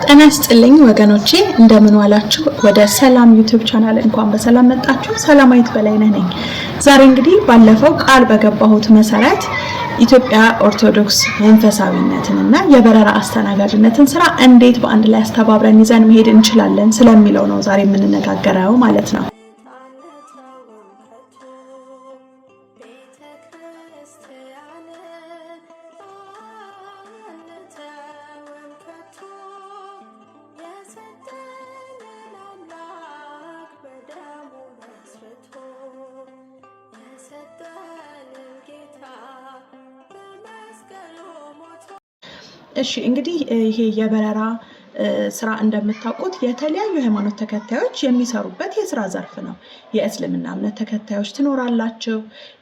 ጤና ይስጥልኝ ወገኖቼ እንደምን ዋላችሁ? ወደ ሰላም ዩቲዩብ ቻናል እንኳን በሰላም መጣችሁ። ሰላማዊት በላይነህ ነኝ። ዛሬ እንግዲህ ባለፈው ቃል በገባሁት መሰረት ኢትዮጵያ ኦርቶዶክስ መንፈሳዊነትን እና የበረራ አስተናጋጅነትን ስራ እንዴት በአንድ ላይ አስተባብረን ይዘን መሄድ እንችላለን ስለሚለው ነው ዛሬ የምንነጋገረው ማለት ነው። እሺ እንግዲህ ይሄ የበረራ ስራ እንደምታውቁት የተለያዩ ሃይማኖት ተከታዮች የሚሰሩበት የስራ ዘርፍ ነው። የእስልምና እምነት ተከታዮች ትኖራላችሁ፣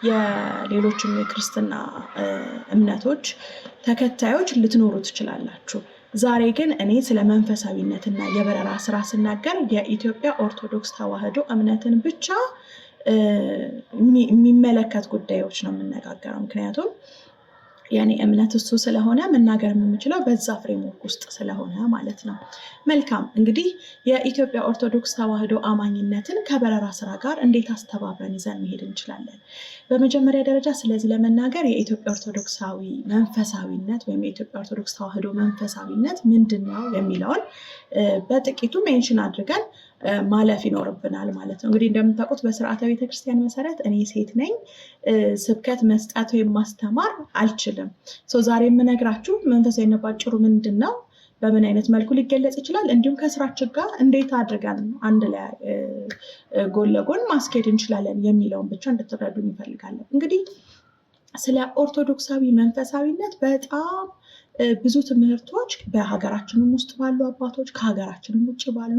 የሌሎችም የክርስትና እምነቶች ተከታዮች ልትኖሩ ትችላላችሁ። ዛሬ ግን እኔ ስለ መንፈሳዊነትና የበረራ ስራ ስናገር የኢትዮጵያ ኦርቶዶክስ ተዋሕዶ እምነትን ብቻ የሚመለከት ጉዳዮች ነው የምነጋገረው። ምክንያቱም ያኔ እምነት እሱ ስለሆነ መናገር የምንችለው በዛ ፍሬምወርክ ውስጥ ስለሆነ ማለት ነው። መልካም እንግዲህ የኢትዮጵያ ኦርቶዶክስ ተዋሕዶ አማኝነትን ከበረራ ስራ ጋር እንዴት አስተባብረን ይዘን መሄድ እንችላለን? በመጀመሪያ ደረጃ ስለዚህ ለመናገር የኢትዮጵያ ኦርቶዶክሳዊ መንፈሳዊነት ወይም የኢትዮጵያ ኦርቶዶክስ ተዋሕዶ መንፈሳዊነት ምንድን ነው የሚለውን በጥቂቱ ሜንሽን አድርገን ማለፍ ይኖርብናል ማለት ነው። እንግዲህ እንደምታውቁት በስርዓተ ቤተክርስቲያን መሰረት እኔ ሴት ነኝ፣ ስብከት መስጠት ወይም ማስተማር አልችልም። ዛሬ የምነግራችሁ መንፈሳዊነት ባጭሩ ምንድን ነው፣ በምን አይነት መልኩ ሊገለጽ ይችላል፣ እንዲሁም ከስራችን ጋር እንዴት አድርገን አንድ ላይ ጎን ለጎን ማስኬድ እንችላለን የሚለውን ብቻ እንድትረዱ እንፈልጋለን። እንግዲህ ስለ ኦርቶዶክሳዊ መንፈሳዊነት በጣም ብዙ ትምህርቶች በሀገራችንም ውስጥ ባሉ አባቶች ከሀገራችንም ውጭ ባሉ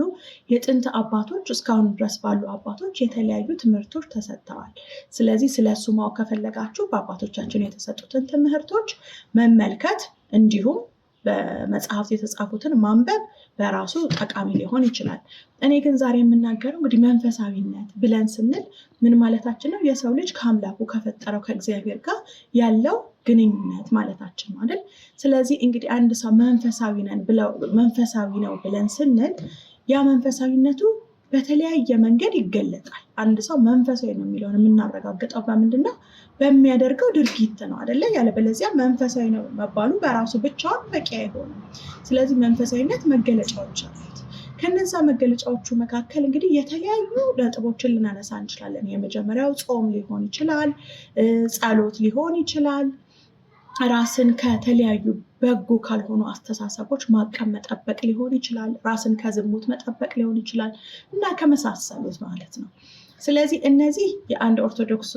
የጥንት አባቶች እስካሁን ድረስ ባሉ አባቶች የተለያዩ ትምህርቶች ተሰጥተዋል። ስለዚህ ስለሱ ማወቅ ከፈለጋችሁ በአባቶቻችን የተሰጡትን ትምህርቶች መመልከት እንዲሁም በመጽሐፍት የተጻፉትን ማንበብ በራሱ ጠቃሚ ሊሆን ይችላል። እኔ ግን ዛሬ የምናገረው እንግዲህ መንፈሳዊነት ብለን ስንል ምን ማለታችን ነው? የሰው ልጅ ከአምላኩ ከፈጠረው ከእግዚአብሔር ጋር ያለው ግንኙነት ማለታችን ነው አይደል? ስለዚህ እንግዲህ አንድ ሰው መንፈሳዊ ነው ብለን ስንል ያ መንፈሳዊነቱ በተለያየ መንገድ ይገለጣል። አንድ ሰው መንፈሳዊ ነው የሚለውን የምናረጋግጠው በምንድን ነው? በሚያደርገው ድርጊት ነው አይደለ? ያለበለዚያ መንፈሳዊ ነው መባሉ በራሱ ብቻውን በቂ አይሆንም። ስለዚህ መንፈሳዊነት መገለጫዎች አሉት። ከነዛ መገለጫዎቹ መካከል እንግዲህ የተለያዩ ነጥቦችን ልናነሳ እንችላለን። የመጀመሪያው ጾም ሊሆን ይችላል፣ ጸሎት ሊሆን ይችላል፣ ራስን ከተለያዩ በጎ ካልሆኑ አስተሳሰቦች ማቀብ መጠበቅ ሊሆን ይችላል፣ ራስን ከዝሙት መጠበቅ ሊሆን ይችላል እና ከመሳሰሉት ማለት ነው። ስለዚህ እነዚህ የአንድ ኦርቶዶክስ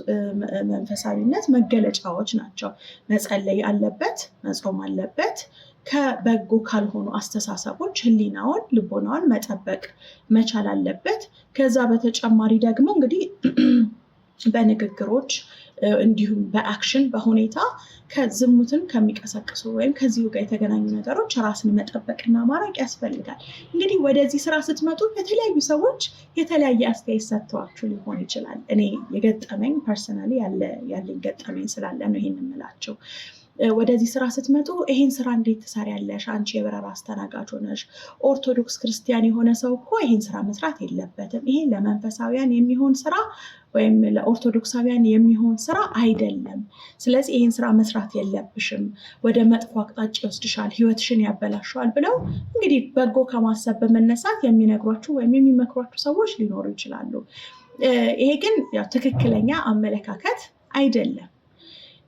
መንፈሳዊነት መገለጫዎች ናቸው። መጸለይ አለበት፣ መጾም አለበት፣ ከበጎ ካልሆኑ አስተሳሰቦች ሕሊናውን ልቦናውን መጠበቅ መቻል አለበት። ከዛ በተጨማሪ ደግሞ እንግዲህ በንግግሮች እንዲሁም በአክሽን በሁኔታ ከዝሙትን ከሚቀሰቅሱ ወይም ከዚሁ ጋር የተገናኙ ነገሮች ራስን መጠበቅና ማራቅ ያስፈልጋል። እንግዲህ ወደዚህ ስራ ስትመጡ የተለያዩ ሰዎች የተለያየ አስተያየት ሰጥተዋችሁ ሊሆን ይችላል። እኔ የገጠመኝ ፐርሰናሊ ያለኝ ገጠመኝ ስላለ ነው ይሄን የምላቸው። ወደዚህ ስራ ስትመጡ ይሄን ስራ እንዴት ትሰሪያለሽ? አንቺ የበረራ አስተናጋጅ ሆነሽ ኦርቶዶክስ ክርስቲያን የሆነ ሰው እኮ ይሄን ስራ መስራት የለበትም። ይሄ ለመንፈሳውያን የሚሆን ስራ ወይም ለኦርቶዶክሳውያን የሚሆን ስራ አይደለም። ስለዚህ ይሄን ስራ መስራት የለብሽም፣ ወደ መጥፎ አቅጣጫ ይወስድሻል፣ ህይወትሽን ያበላሸዋል ብለው እንግዲህ በጎ ከማሰብ በመነሳት የሚነግሯችሁ ወይም የሚመክሯችሁ ሰዎች ሊኖሩ ይችላሉ። ይሄ ግን ያው ትክክለኛ አመለካከት አይደለም።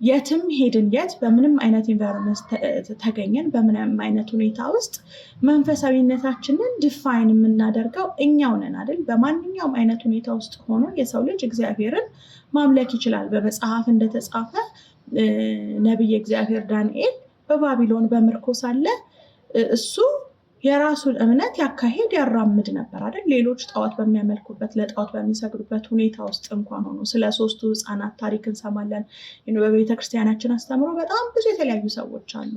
የትም ሄድን በምንም አይነት ኢንቫይሮንመንት ተገኘን በምንም አይነት ሁኔታ ውስጥ መንፈሳዊነታችንን ዲፋይን የምናደርገው እኛው ነን አይደል? በማንኛውም አይነት ሁኔታ ውስጥ ሆኖ የሰው ልጅ እግዚአብሔርን ማምለክ ይችላል። በመጽሐፍ እንደተጻፈ ነቢየ እግዚአብሔር ዳንኤል በባቢሎን በምርኮ ሳለ እሱ የራሱን እምነት ያራምድ ነበር አይደል? ሌሎች ጣዖት በሚያመልኩበት ለጣዖት በሚሰግዱበት ሁኔታ ውስጥ እንኳን ሆኖ ስለ 3ቱ ህፃናት ታሪክ እንሰማለን። በቤተክርስቲያናችን አስተምሮ በጣም ብዙ የተለያዩ ሰዎች አሉ።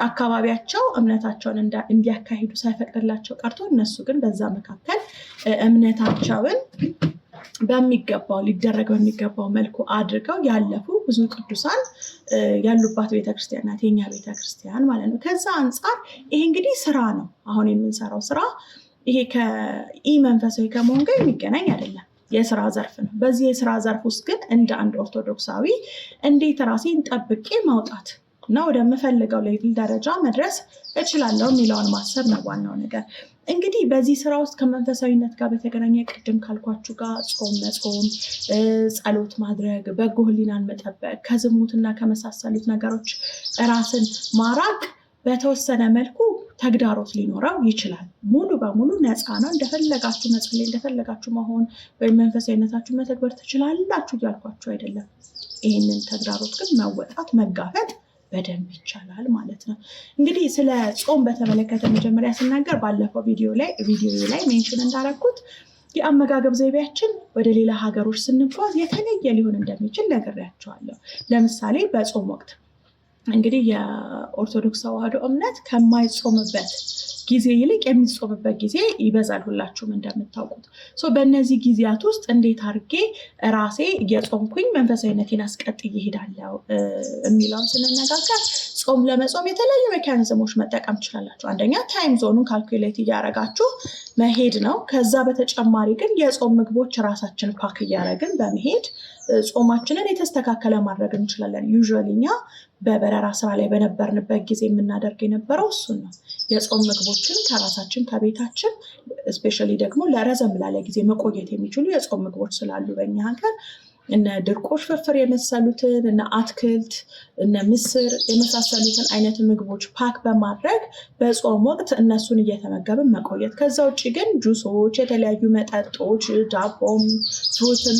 አካባቢያቸው እምነታቸውን እንዲያካሂዱ ሳይፈቅድላቸው ቀርቶ እነሱ ግን በዛ መካከል እምነታቸውን በሚገባው ሊደረግ በሚገባው መልኩ አድርገው ያለፉ ብዙ ቅዱሳን ያሉባት ቤተክርስቲያን ናት የኛ ቤተክርስቲያን ማለት ነው። ከዛ አንጻር ይሄ እንግዲህ ስራ ነው። አሁን የምንሰራው ስራ ይሄ ከኢመንፈሳዊ ከመሆን ጋር የሚገናኝ አይደለም፣ የስራ ዘርፍ ነው። በዚህ የስራ ዘርፍ ውስጥ ግን እንደ አንድ ኦርቶዶክሳዊ እንዴት ራሴን ጠብቄ ማውጣት እና ወደምፈልገው ሌቭል ደረጃ መድረስ እችላለሁ የሚለውን ማሰብ ነው ዋናው ነገር። እንግዲህ በዚህ ስራ ውስጥ ከመንፈሳዊነት ጋር በተገናኘ ቅድም ካልኳችሁ ጋር ጾም መጾም፣ ጸሎት ማድረግ፣ በጎ ህሊናን መጠበቅ፣ ከዝሙትና ከመሳሰሉት ነገሮች ራስን ማራቅ በተወሰነ መልኩ ተግዳሮት ሊኖረው ይችላል። ሙሉ በሙሉ ነፃ ነው። እንደፈለጋችሁ መጸለይ፣ እንደፈለጋችሁ መሆን ወይም መንፈሳዊነታችሁ መተግበር ትችላላችሁ እያልኳችሁ አይደለም። ይህንን ተግዳሮት ግን መወጣት መጋፈጥ በደንብ ይቻላል ማለት ነው። እንግዲህ ስለ ጾም በተመለከተ መጀመሪያ ስናገር ባለፈው ቪዲዮ ላይ ሜንሽን እንዳደረኩት የአመጋገብ ዘይቤያችን ወደ ሌላ ሀገሮች ስንጓዝ የተለየ ሊሆን እንደሚችል ነግሬያቸዋለሁ። ለምሳሌ በጾም ወቅት እንግዲህ የኦርቶዶክስ ተዋሕዶ እምነት ከማይጾምበት ጊዜ ይልቅ የሚጾምበት ጊዜ ይበዛል፣ ሁላችሁም እንደምታውቁት። በእነዚህ ጊዜያት ውስጥ እንዴት አድርጌ ራሴ እየጾምኩኝ መንፈሳዊነቴን አስቀጥዬ እሄዳለሁ የሚለውን ስንነጋገር ጾም ለመጾም የተለያዩ ሜካኒዝሞች መጠቀም ትችላላችሁ። አንደኛ ታይም ዞኑን ካልኩሌት እያደረጋችሁ መሄድ ነው። ከዛ በተጨማሪ ግን የጾም ምግቦች ራሳችን ፓክ እያደረግን በመሄድ ጾማችንን የተስተካከለ ማድረግ እንችላለን። ዩዥዋሊ እኛ በበረራ ስራ ላይ በነበርንበት ጊዜ የምናደርግ የነበረው እሱን ነው። የጾም ምግቦችን ከራሳችን ከቤታችን እስፔሻሊ ደግሞ ለረዘም ላለ ጊዜ መቆየት የሚችሉ የጾም ምግቦች ስላሉ በእኛ ሀገር እነ ድርቆሽ ፍርፍር የመሰሉትን እነ አትክልት እነ ምስር የመሳሰሉትን አይነት ምግቦች ፓክ በማድረግ በጾም ወቅት እነሱን እየተመገብን መቆየት። ከዛ ውጭ ግን ጁሶች፣ የተለያዩ መጠጦች፣ ዳቦም፣ ፍሩትም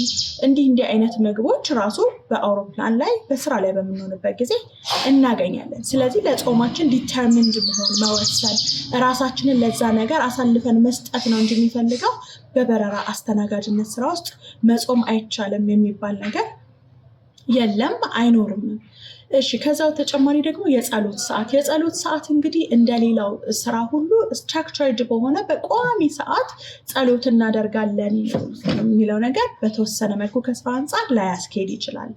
እንዲህ አይነት ምግቦች ራሱ በአውሮፕላን ላይ በስራ ላይ በምንሆንበት ጊዜ እናገኛለን። ስለዚህ ለጾማችን ዲተርሚንድ መሆን መወሰን፣ ራሳችንን ለዛ ነገር አሳልፈን መስጠት ነው እንጂ የሚፈልገው በበረራ አስተናጋጅነት ስራ ውስጥ መጾም አይቻልም የሚባል ነገር የለም፣ አይኖርም። እሺ፣ ከዛው ተጨማሪ ደግሞ የጸሎት ሰዓት እንግዲህ እንደሌላው ስራ ሁሉ ስትራክቸርድ በሆነ በቋሚ ሰዓት ጸሎት እናደርጋለን የሚለው ነገር በተወሰነ መልኩ ከስራ አንጻር ላያስኬድ ይችላል።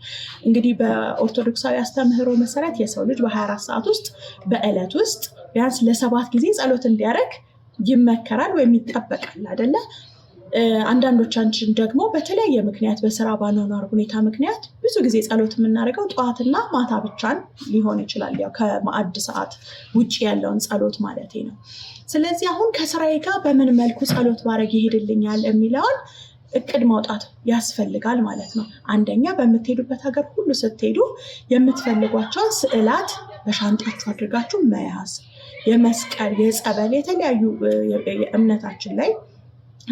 እንግዲህ በኦርቶዶክሳዊ አስተምህሮ መሰረት የሰው ልጅ በ24 ሰዓት ውስጥ በዕለት ውስጥ ቢያንስ ለ7 ጊዜ ጸሎት እንዲያደርግ ይመከራል ወይም ይጠበቃል አይደለ? አንዳንዶቻችን ደግሞ በተለያየ ምክንያት በስራ ባኗኗር ሁኔታ ምክንያት ብዙ ጊዜ ጸሎት የምናደርገው ጠዋትና ማታ ብቻን ሊሆን ይችላል። ያው ከማዕድ ሰዓት ውጭ ያለውን ጸሎት ማለት ነው። ስለዚህ አሁን ከስራዬ ጋር በምን መልኩ ጸሎት ባረግ ይሄድልኛል የሚለውን እቅድ ማውጣት ያስፈልጋል ማለት ነው። አንደኛ በምትሄዱበት ሀገር ሁሉ ስትሄዱ የምትፈልጓቸውን ስዕላት በሻንጣችሁ አድርጋችሁ መያዝ፣ የመስቀል፣ የጸበል፣ የተለያዩ የእምነታችን ላይ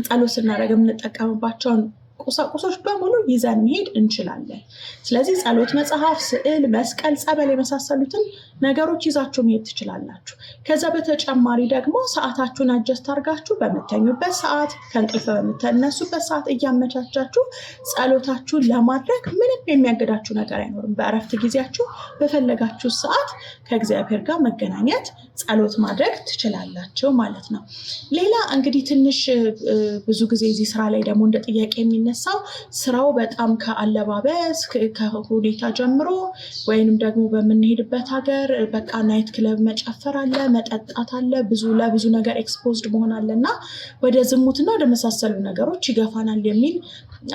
ጸሎት ስናደርግ የምንጠቀምባቸውን ቁሳቁሶች በሙሉ ይዘን መሄድ እንችላለን። ስለዚህ ጸሎት መጽሐፍ፣ ስዕል፣ መስቀል፣ ጸበል የመሳሰሉትን ነገሮች ይዛችሁ መሄድ ትችላላችሁ። ከዛ በተጨማሪ ደግሞ ሰዓታችሁን አጀስት አድርጋችሁ በምተኙበት ሰዓት፣ ከእንቅልፍ በምትነሱበት ሰዓት እያመቻቻችሁ ጸሎታችሁን ለማድረግ ምንም የሚያገዳችሁ ነገር አይኖርም። በእረፍት ጊዜያችሁ በፈለጋችሁ ሰዓት ከእግዚአብሔር ጋር መገናኘት፣ ጸሎት ማድረግ ትችላላችሁ ማለት ነው። ሌላ እንግዲህ ትንሽ ብዙ ጊዜ እዚህ ስራ ላይ ደግሞ እንደ ጥያቄ የሚነሳው ስራው በጣም ከአለባበስ ከሁኔታ ጀምሮ ወይንም ደግሞ በምንሄድበት ሀገር በቃ ናይት ክለብ መጨፈር አለ፣ መጠጣት አለ፣ ለብዙ ነገር ኤክስፖዝድ መሆን አለ እና ወደ ዝሙትና ወደ መሳሰሉ ነገሮች ይገፋናል የሚል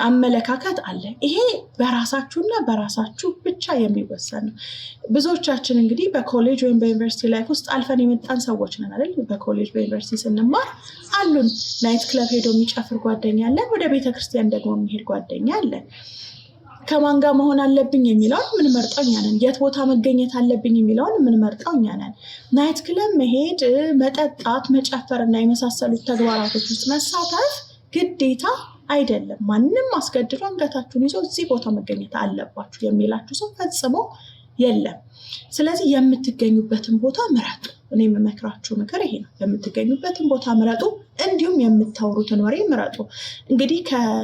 አመለካከት አለ። ይሄ በራሳችሁና በራሳችሁ ብቻ የሚወሰን ነው። ብዙዎቻችን እንግዲህ በኮሌጅ ወይም በዩኒቨርሲቲ ላይፍ ውስጥ አልፈን የመጣን ሰዎች ነን አይደል? በኮሌጅ በዩኒቨርሲቲ ስንማር አሉን ናይት ክለብ ሄዶ የሚጨፍር ጓደኛ አለን፣ ወደ ቤተክርስቲያን ደግሞ የሚሄድ ጓደኛ አለን። ከማን ጋር መሆን አለብኝ የሚለውን የምንመርጠው እኛ ነን። የት ቦታ መገኘት አለብኝ የሚለውን የምንመርጠው እኛ ነን። ናይት ክለብ መሄድ፣ መጠጣት፣ መጨፈር እና የመሳሰሉት ተግባራቶች ውስጥ መሳተፍ ግዴታ አይደለም። ማንም አስገድዶ አንገታችሁን ይዞ እዚህ ቦታ መገኘት አለባችሁ የሚላችሁ ሰው ፈጽሞ የለም። ስለዚህ የምትገኙበትን ቦታ ምረጡ። እኔ የምመክራችሁ ምክር ይሄ ነው። የምትገኙበትን ቦታ ምረጡ፣ እንዲሁም የምታወሩትን ወሬ ምረጡ። እንግዲህ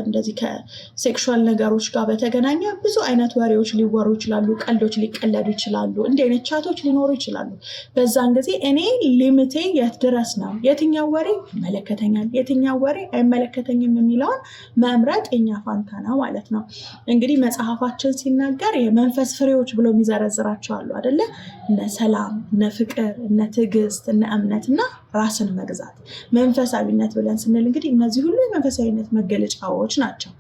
እንደዚህ ከሴክሹዋል ነገሮች ጋር በተገናኘ ብዙ አይነት ወሬዎች ሊወሩ ይችላሉ፣ ቀልዶች ሊቀለዱ ይችላሉ፣ እንዲህ አይነት ቻቶች ሊኖሩ ይችላሉ። በዛን ጊዜ እኔ ሊሚቴ የት ድረስ ነው፣ የትኛው ወሬ ይመለከተኛል፣ የትኛው ወሬ አይመለከተኝም የሚለውን መምረጥ የኛ ፋንታ ነው ማለት ነው። እንግዲህ መጽሐፋችን ሲናገር የመንፈስ ፍሬዎች ብሎ የሚዘረዝራቸው አሉ አይደለ? እነ ሰላም፣ እነ ፍቅር፣ እነ ትዕግስት፣ እነ እምነት እና ራስን መግዛት። መንፈሳዊነት ብለን ስንል እንግዲህ እነዚህ ሁሉ የመንፈሳዊነት መገለጫዎች ናቸው።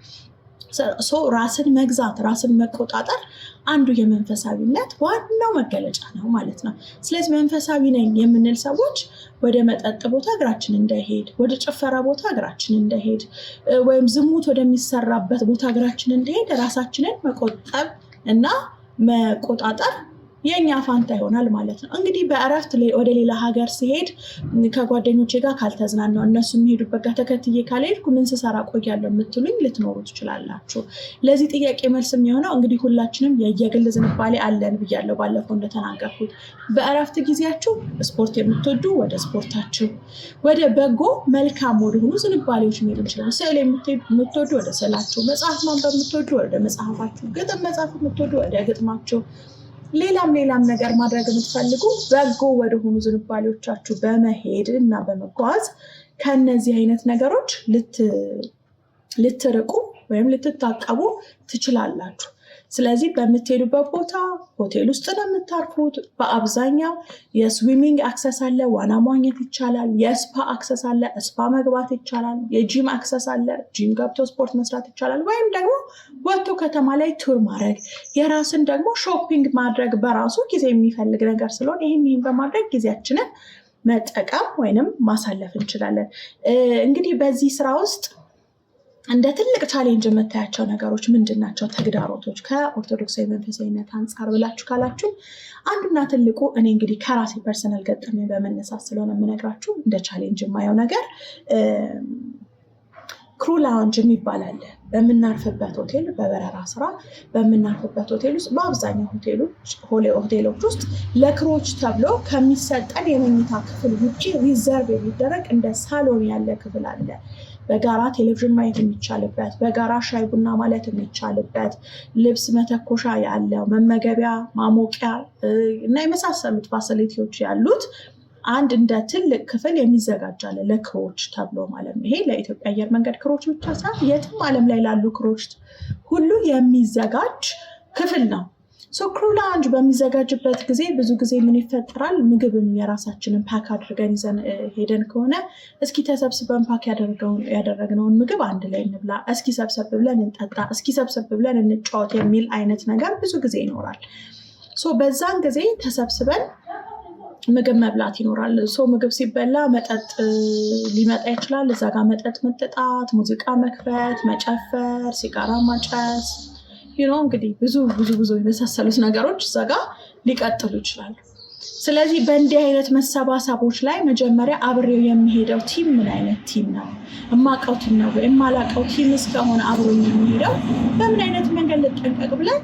ራስን መግዛት፣ ራስን መቆጣጠር አንዱ የመንፈሳዊነት ዋናው መገለጫ ነው ማለት ነው። ስለዚህ መንፈሳዊ ነኝ የምንል ሰዎች ወደ መጠጥ ቦታ እግራችን እንዳይሄድ፣ ወደ ጭፈራ ቦታ እግራችን እንዳይሄድ፣ ወይም ዝሙት ወደሚሰራበት ቦታ እግራችን እንዳይሄድ ራሳችንን መቆጠብ እና መቆጣጠር የኛ ፋንታ ይሆናል ማለት ነው። እንግዲህ በእረፍት ወደ ሌላ ሀገር ሲሄድ ከጓደኞቼ ጋር ካልተዝናናው፣ እነሱ የሚሄዱበት ጋር ተከትዬ ካልሄድኩ ምን ስሰራ ቆያለሁ የምትሉኝ ልትኖሩ ትችላላችሁ። ለዚህ ጥያቄ መልስ የሚሆነው እንግዲህ ሁላችንም የየግል ዝንባሌ አለን ብያለሁ ባለፈው እንደተናገርኩት። በእረፍት ጊዜያችሁ ስፖርት የምትወዱ ወደ ስፖርታችሁ፣ ወደ በጎ መልካም ወደሆኑ ዝንባሌዎች መሄድ እንችላለን። ስዕል የምትወዱ ወደ ስዕላችሁ፣ መጽሐፍ ማንበብ የምትወዱ ወደ መጽሐፋችሁ፣ ግጥም መጽሐፍ የምትወዱ ወደ ግጥማችሁ፣ ሌላም ነገር ማድረግ የምትፈልጉ በጎ ወደሆኑ ዝንባሌዎቻችሁ በመሄድ እና በመጓዝ ከነዚህ አይነት ነገሮች ልትርቁ ወይም ልትታቀቡ ትችላላችሁ። ስለዚህ በምትሄዱበት ቦታ ሆቴል ውስጥ ነው የምታርፉት። በአብዛኛው የስዊሚንግ አክሰስ አለ፣ ዋና መዋኘት ይቻላል። የስፓ አክሰስ አለ፣ ስፓ መግባት ይቻላል። የጂም አክሰስ አለ፣ ጂም ገብቶ ስፖርት መስራት ይቻላል። ወይም ደግሞ ወጥቶ ከተማ ላይ ቱር ማድረግ፣ የራስን ደግሞ ሾፒንግ ማድረግ በራሱ ጊዜ የሚፈልግ ነገር ስለሆነ ይህን በማድረግ ጊዜያችንን መጠቀም ወይንም ማሳለፍ እንችላለን። እንግዲህ በዚህ ስራ ውስጥ እንደ ትልቅ ቻሌንጅ የምታያቸው ነገሮች ምንድን ናቸው? ተግዳሮቶች ከኦርቶዶክሳዊ መንፈሳዊነት አንጻር ብላችሁ ካላችሁ አንዱና ትልቁ እኔ እንግዲህ ከራሴ ፐርሰናል ገጠመኝ በመነሳት ስለሆነ የምነግራችሁ እንደ ቻሌንጅ የማየው ነገር ክሩ ላውንጅ የሚባል አለ። በምናርፍበት ሆቴል፣ በበረራ ስራ በምናርፍበት ሆቴል ውስጥ በአብዛኛው ሆቴሎች ውስጥ ለክሮች ተብሎ ከሚሰጠን የመኝታ ክፍል ውጭ ሪዘርቭ የሚደረግ እንደ ሳሎን ያለ ክፍል አለ። በጋራ ቴሌቪዥን ማየት የሚቻልበት፣ በጋራ ሻይ ቡና ማለት የሚቻልበት፣ ልብስ መተኮሻ ያለው፣ መመገቢያ፣ ማሞቂያ እና የመሳሰሉት ፋሲሊቲዎች ያሉት አንድ እንደ ትልቅ ክፍል የሚዘጋጃል ለክሮች ተብሎ ማለት ነው። ይሄ ለኢትዮጵያ አየር መንገድ ክሮች ብቻ ሳይሆን የትም ዓለም ላይ ላሉ ክሮች ሁሉ የሚዘጋጅ ክፍል ነው። ክሩ ላውንጅ በሚዘጋጅበት ጊዜ ብዙ ጊዜ ምን ይፈጠራል? ምግብም የራሳችንን ፓክ አድርገን ይዘን ሄደን ከሆነ እስኪ ተሰብስበን ፓክ ያደረግነውን ምግብ አንድ ላይ እንብላ፣ እስኪ ሰብሰብ ብለን እንጠጣ፣ እስኪ ሰብሰብ ብለን እንጫወት የሚል አይነት ነገር ብዙ ጊዜ ይኖራል። በዛን ጊዜ ተሰብስበን ምግብ መብላት ይኖራል። ምግብ ሲበላ መጠጥ ሊመጣ ይችላል። እዛ ጋር መጠጥ መጠጣት፣ ሙዚቃ መክፈት፣ መጨፈር፣ ሲጋራ ማጨስ እንግዲህ ብዙ የመሳሰሉት ነገሮች እዛ ጋር ሊቀጥሉ ይችላሉ። ስለዚህ በእንዲህ አይነት መሰባሰቦች ላይ መጀመሪያ አብሬው የሚሄደው ቲም ምን አይነት ቲም ነው? የማውቀው ቲም ነው ወይ የማላውቀው ቲም እስከሆነ አብሮ የሚሄደው በምን አይነት መንገድ ልጠንቀቅ ብለን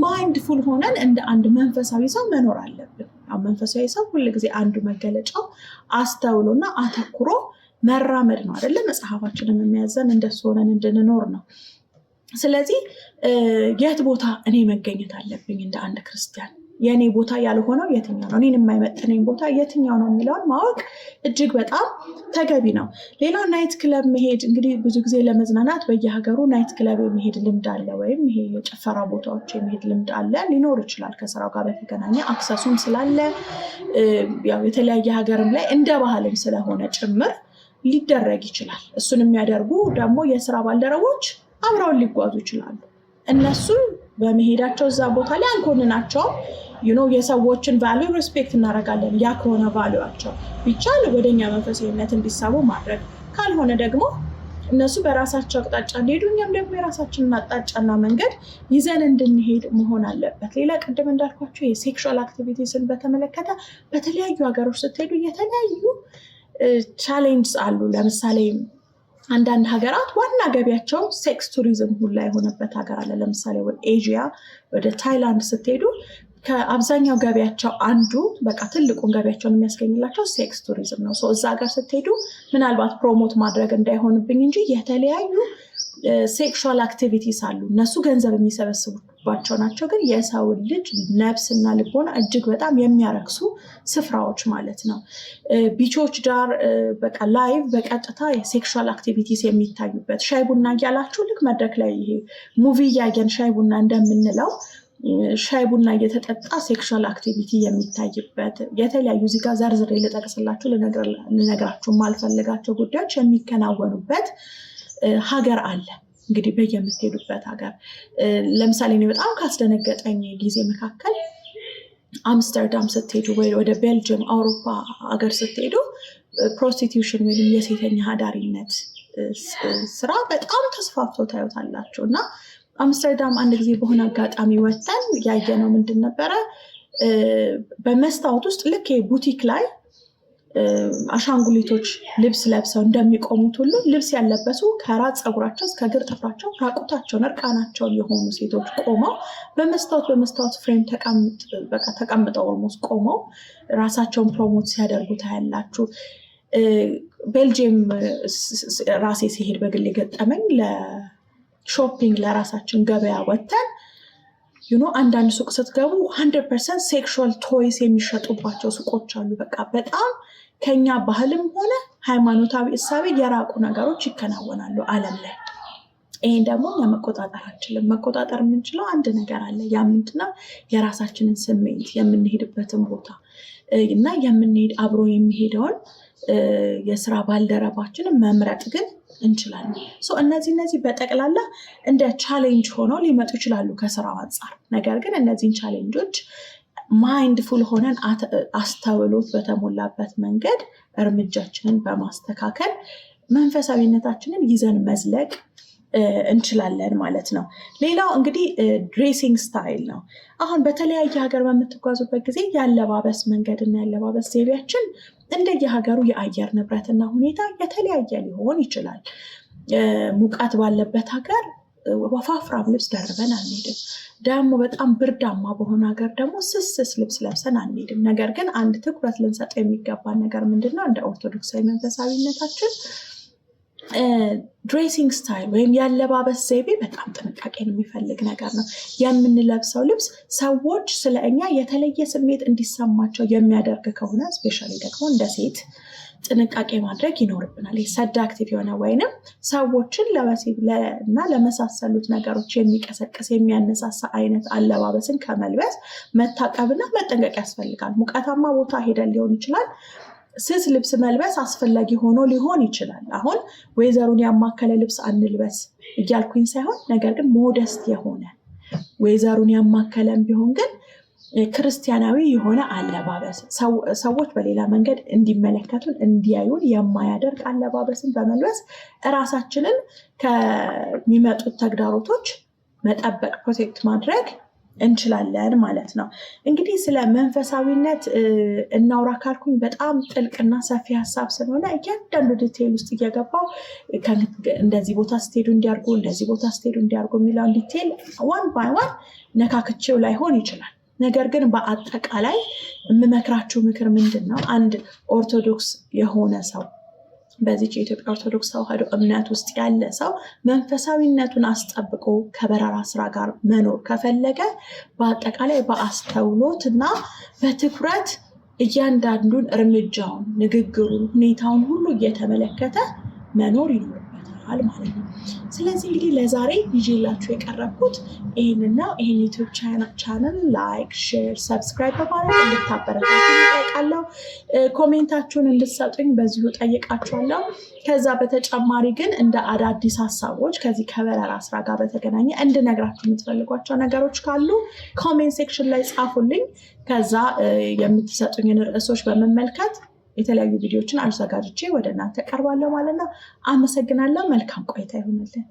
ማይንድፉል ሆነን እንደ አንድ መንፈሳዊ ሰው መኖር አለብን። መንፈሳዊ ሰው ሁልጊዜ አንዱ መገለጫው አስተውሎና አተኩሮ መራመድ ነው አይደለ? መጽሐፋችንን የሚያዘን እንደሱ ሆነን እንድንኖር ነው። ስለዚህ የት ቦታ እኔ መገኘት አለብኝ እንደ አንድ ክርስቲያን? የእኔ ቦታ ያልሆነው የትኛው ነው? እኔን የማይመጥነኝ ቦታ የትኛው ነው የሚለውን ማወቅ እጅግ በጣም ተገቢ ነው። ሌላው ናይት ክለብ መሄድ። እንግዲህ ብዙ ጊዜ ለመዝናናት በየሀገሩ ናይት ክለብ የመሄድ ልምድ አለ፣ ወይም ይሄ የጭፈራ ቦታዎች የመሄድ ልምድ አለ፣ ሊኖር ይችላል። ከስራው ጋር በተገናኘ አክሰሱም ስላለ ያው የተለያየ ሀገርም ላይ እንደ ባህልም ስለሆነ ጭምር ሊደረግ ይችላል። እሱን የሚያደርጉ ደግሞ የስራ ባልደረቦች አብረውን ሊጓዙ ይችላሉ። እነሱ በመሄዳቸው እዛ ቦታ ላይ አንኮንናቸውም። የሰዎችን ቫሊዩ ሪስፔክት እናደርጋለን። ያ ከሆነ ቫሊዩዋቸው ቢቻል ወደኛ መንፈሳዊነት እንዲሳቡ ማድረግ፣ ካልሆነ ደግሞ እነሱ በራሳቸው አቅጣጫ እንዲሄዱ እኛም ደግሞ የራሳችንን አቅጣጫና መንገድ ይዘን እንድንሄድ መሆን አለበት። ሌላ ቅድም እንዳልኳቸው የሴክሹዋል አክቲቪቲስን በተመለከተ በተለያዩ ሀገሮች ስትሄዱ የተለያዩ ቻሌንጅ አሉ። ለምሳሌ አንዳንድ ሀገራት ዋና ገቢያቸው ሴክስ ቱሪዝም ሁላ የሆነበት ሀገር አለ። ለምሳሌ ወደ ኤዥያ ወደ ታይላንድ ስትሄዱ ከአብዛኛው ገቢያቸው አንዱ በቃ ትልቁን ገቢያቸውን የሚያስገኝላቸው ሴክስ ቱሪዝም ነው። እዛ ጋር ስትሄዱ ምናልባት ፕሮሞት ማድረግ እንዳይሆንብኝ እንጂ የተለያዩ ሴክሹዋል አክቲቪቲስ አሉ። እነሱ ገንዘብ የሚሰበስቡባቸው ናቸው፣ ግን የሰው ልጅ ነፍስና ልቦና እጅግ በጣም የሚያረክሱ ስፍራዎች ማለት ነው። ቢቾች ዳር በቃ ላይቭ በቀጥታ የሴክሹዋል አክቲቪቲስ የሚታዩበት ሻይ ቡና እያላችሁ ልክ መድረክ ላይ ይሄ ሙቪ እያየን ሻይ ቡና እንደምንለው ሻይ ቡና እየተጠጣ ሴክሹዋል አክቲቪቲ የሚታይበት የተለያዩ እዚህ ጋር ዘርዝሬ ልጠቅስላችሁ ልነግራችሁ ማልፈልጋቸው ጉዳዮች የሚከናወኑበት ሀገር አለ። እንግዲህ በየምትሄዱበት ሀገር ለምሳሌ እኔ በጣም ካስደነገጠኝ ጊዜ መካከል አምስተርዳም ስትሄዱ ወይ ወደ ቤልጅየም አውሮፓ ሀገር ስትሄዱ ፕሮስቲቲዩሽን ወይም የሴተኛ አዳሪነት ስራ በጣም ተስፋፍቶ ታዩታላችሁ። እና አምስተርዳም አንድ ጊዜ በሆነ አጋጣሚ ወጥተን ያየነው ምንድን ነበረ? በመስታወት ውስጥ ልክ ቡቲክ ላይ አሻንጉሊቶች ልብስ ለብሰው እንደሚቆሙት ሁሉ ልብስ ያለበሱ ከራስ ፀጉራቸው እስከ እግር ጥፍራቸው ራቁታቸውን እርቃናቸውን የሆኑ ሴቶች ቆመው በመስታወት ፍሬም ተቀምጠው ኦልሞስት ቆመው ራሳቸውን ፕሮሞት ሲያደርጉ ታያላችሁ። ቤልጅየም ራሴ ሲሄድ በግል የገጠመኝ ለሾፒንግ ለራሳችን ገበያ ወጥተን አንዳንድ ሱቅ ስትገቡ 100% ሴክሹዋል ቶይስ የሚሸጡባቸው ሱቆች አሉ። በቃ በጣም ከኛ ባህልም ሆነ ሃይማኖታዊ እሳቤ የራቁ ነገሮች ይከናወናሉ ዓለም ላይ። ይሄን ደግሞ እኛ መቆጣጠር አንችልም። መቆጣጠር የምንችለው አንድ ነገር አለ። ያ ምንድነው? የራሳችንን ስሜት፣ የምንሄድበትን ቦታ እና አብሮ የሚሄደውን የስራ ባልደረባችንን መምረጥ ግን እንችላለን። እነዚህ በጠቅላላ እንደ ቻሌንጅ ሆነው ሊመጡ ይችላሉ ከስራው አንጻር። ነገር ግን እነዚህን ቻሌንጆች ማይንድፉል ሆነን አስተውሎት በተሞላበት መንገድ እርምጃችንን በማስተካከል መንፈሳዊነታችንን ይዘን መዝለቅ እንችላለን ማለት ነው። ሌላው እንግዲህ ድሬሲንግ ስታይል ነው። አሁን በተለያየ ሀገር በምትጓዙበት ጊዜ የአለባበስ መንገድና የአለባበስ ዘይቤያችን እንደየሀገሩ የአየር ንብረትና ሁኔታ የተለያየ ሊሆን ይችላል። ሙቀት ባለበት ሀገር ወፋፍራም ልብስ ደርበን አንሄድም። ደግሞ በጣም ብርዳማ በሆነ ሀገር ደግሞ ስስ ልብስ ለብሰን አንሄድም። ነገር ግን አንድ ትኩረት ልንሰጠው የሚገባን ነገር ምንድነው? እንደ ኦርቶዶክሳዊ መንፈሳዊነታችን ድሬሲንግ ስታይል ወይም ያለባበስ ዘይቤ በጣም ጥንቃቄን የሚፈልግ ነገር ነው። የምንለብሰው ልብስ ሰዎች ስለ እኛ የተለየ ስሜት እንዲሰማቸው የሚያደርግ ከሆነ ስፔሻሊ ደግሞ እንደ ሴት ጥንቃቄ ማድረግ ይኖርብናል። ሰዳክቲቭ የሆነ ወይንም ሰዎችን ለወሲብ እና ለመሳሰሉት ነገሮች የሚቀሰቅስ የሚያነሳሳ አይነት አለባበስን ከመልበስ መታቀብና መጠንቀቅ ያስፈልጋል። ሙቀታማ ቦታ ሄደን ሊሆን ይችላል ስስ ልብስ መልበስ አስፈላጊ ሆኖ ሊሆን ይችላል። አሁን ወይዘሩን ያማከለ ልብስ አንልበስ እያልኩኝ ሳይሆን፣ ነገር ግን ሞደስት የሆነ ወይዘሩን ያማከለም ቢሆን ግን ክርስቲያናዊ የሆነ አለባበስ ሰዎች በሌላ መንገድ እንዲመለከቱን እንዲያዩን የማያደርግ አለባበስን በመልበስ እራሳችንን ከሚመጡት ተግዳሮቶች መጠበቅ ፕሮቴክት ማድረግ እንችላለን ማለት ነው። እንግዲህ ስለ መንፈሳዊነት እናውራ ካልኩኝ በጣም ጥልቅና ሰፊ ሀሳብ ስለሆነ እያንዳንዱ ዲቴይል ውስጥ እየገባው እንደዚህ ቦታ ስትሄዱ እንዲያርጉ እንደዚህ ቦታ ስትሄዱ እንዲያርጉ የሚለውን ዲቴይል ዋን ባይ ዋን ነካክቼው ላይሆን ይችላል። ነገር ግን በአጠቃላይ የምመክራችሁ ምክር ምንድን ነው? አንድ ኦርቶዶክስ የሆነ ሰው በዚህ የኢትዮጵያ ኦርቶዶክስ ተዋሕዶ እምነት ውስጥ ያለ ሰው መንፈሳዊነቱን አስጠብቆ ከበረራ ስራ ጋር መኖር ከፈለገ በአጠቃላይ በአስተውሎት እና በትኩረት እያንዳንዱን እርምጃውን፣ ንግግሩን፣ ሁኔታውን ሁሉ እየተመለከተ መኖር ይኖርበታል ማለት ነው። ስለዚህ እንግዲህ ለዛሬ ይዤላችሁ የቀረብኩት ይህንና ይህን ዩቲዩብ ቻናል ላይክ፣ ሼር፣ ሰብስክራይብ በማድረግ እንድታበረታቱ እጠይቃለሁ። ኮሜንታችሁን እንድትሰጡኝ በዚሁ ጠይቃችኋለሁ። ከዛ በተጨማሪ ግን እንደ አዳዲስ ሀሳቦች ከዚህ ከበረራ ስራ ጋር በተገናኘ እንድነግራችሁ የምትፈልጓቸው ነገሮች ካሉ ኮሜንት ሴክሽን ላይ ጻፉልኝ። ከዛ የምትሰጡኝን ርዕሶች በመመልከት የተለያዩ ቪዲዮዎችን አዘጋጅቼ ወደ እናንተ ቀርባለሁ ማለት ነው። አመሰግናለሁ። መልካም ቆይታ ይሁንልን።